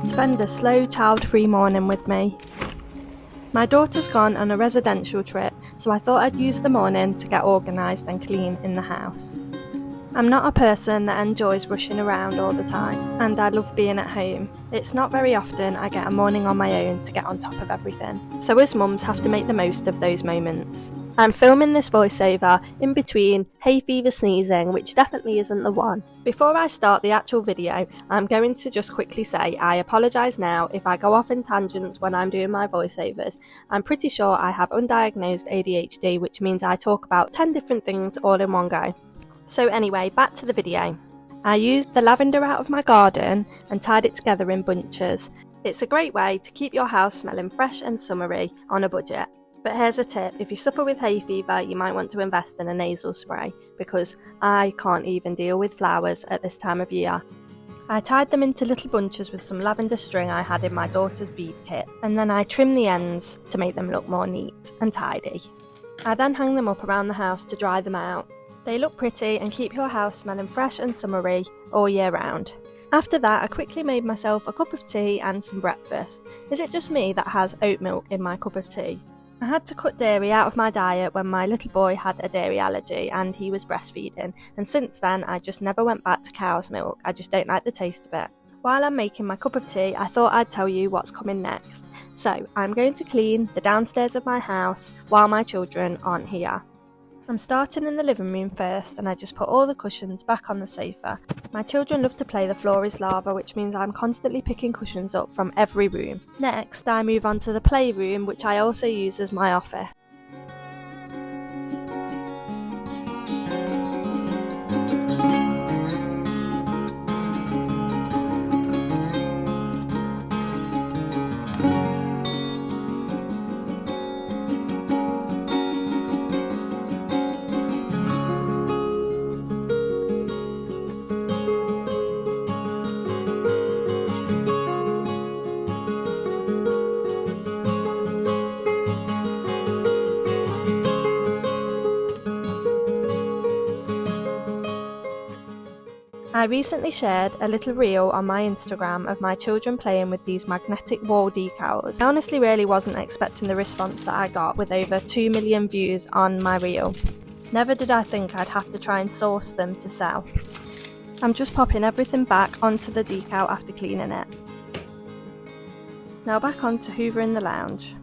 Spend a slow, child-free morning with me. My daughter's gone on a residential trip, so I thought I'd use the morning to get organised and clean in the house. I'm not a person that enjoys rushing around all the time, and I love being at home. It's not very often I get a morning on my own to get on top of everything, so us mums have to make the most of those moments. I'm filming this voiceover in between hay fever sneezing, which definitely isn't the one. Before I start the actual video, I'm going to just quickly say I apologise now if I go off in tangents when I'm doing my voiceovers. I'm pretty sure I have undiagnosed ADHD, which means I talk about 10 different things all in one go. So anyway, back to the video. I used the lavender out of my garden and tied it together in bunches. It's a great way to keep your house smelling fresh and summery on a budget. But here's a tip, if you suffer with hay fever, you might want to invest in a nasal spray, because I can't even deal with flowers at this time of year. I tied them into little bunches with some lavender string I had in my daughter's bead kit, and then I trimmed the ends to make them look more neat and tidy. I then hung them up around the house to dry them out. They look pretty and keep your house smelling fresh and summery all year round. After that, I quickly made myself a cup of tea and some breakfast. Is it just me that has oat milk in my cup of tea? I had to cut dairy out of my diet when my little boy had a dairy allergy and he was breastfeeding, and since then I just never went back to cow's milk. I just don't like the taste of it. While I'm making my cup of tea, I thought I'd tell you what's coming next. So I'm going to clean the downstairs of my house while my children aren't here. I'm starting in the living room first, and I just put all the cushions back on the sofa. My children love to play the floor is lava, which means I'm constantly picking cushions up from every room. Next, I move on to the playroom, which I also use as my office. I recently shared a little reel on my Instagram of my children playing with these magnetic wall decals. I honestly really wasn't expecting the response that I got with over 2 million views on my reel. Never did I think I'd have to try and source them to sell. I'm just popping everything back onto the decal after cleaning it. Now back onto hoovering the lounge.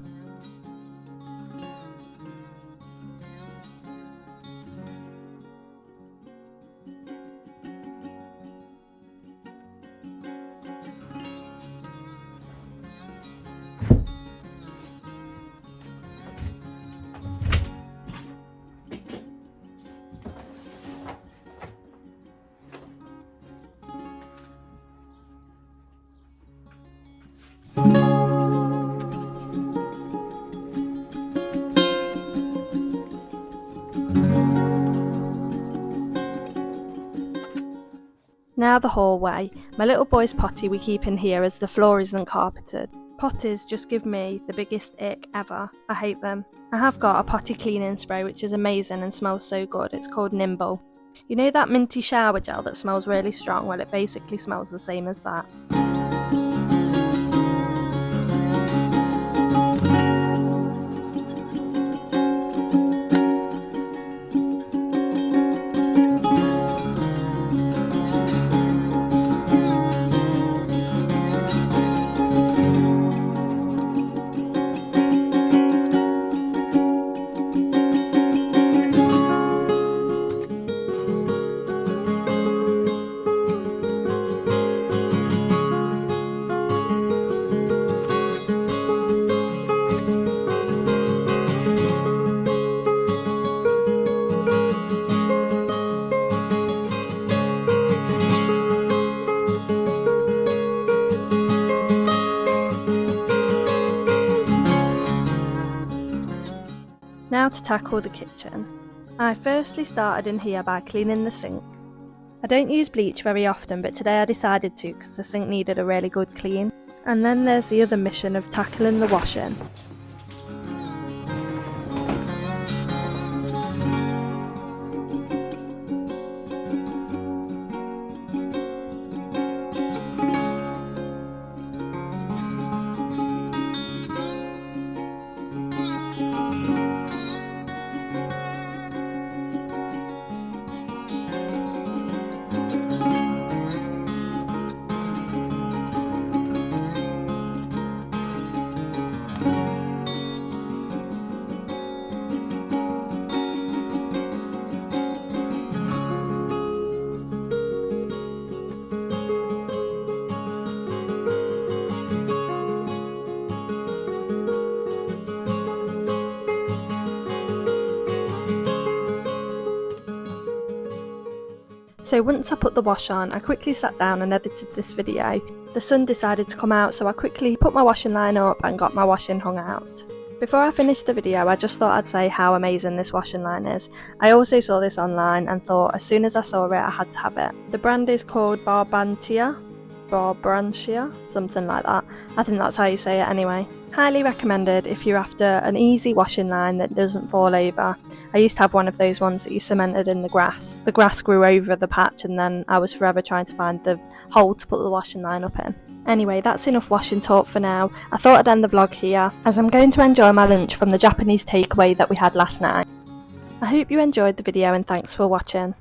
Now the hallway. My little boy's potty we keep in here as the floor isn't carpeted. Potties just give me the biggest ick ever. I hate them. I have got a potty cleaning spray which is amazing and smells so good. It's called Nimble. You know that minty shower gel that smells really strong? Well, it basically smells the same as that. Now to tackle the kitchen. I firstly started in here by cleaning the sink. I don't use bleach very often, but today I decided to because the sink needed a really good clean. And then there's the other mission of tackling the washing. So once I put the wash on, I quickly sat down and edited this video. The sun decided to come out, so I quickly put my washing line up and got my washing hung out. Before I finished the video, I just thought I'd say how amazing this washing line is. I also saw this online and thought as soon as I saw it, I had to have it. The brand is called Barbrantia, something like that. I think that's how you say it anyway. Highly recommended if you're after an easy washing line that doesn't fall over. I used to have one of those ones that you cemented in the grass. The grass grew over the patch and then I was forever trying to find the hole to put the washing line up in. Anyway, that's enough washing talk for now. I thought I'd end the vlog here, as I'm going to enjoy my lunch from the Japanese takeaway that we had last night. I hope you enjoyed the video and thanks for watching.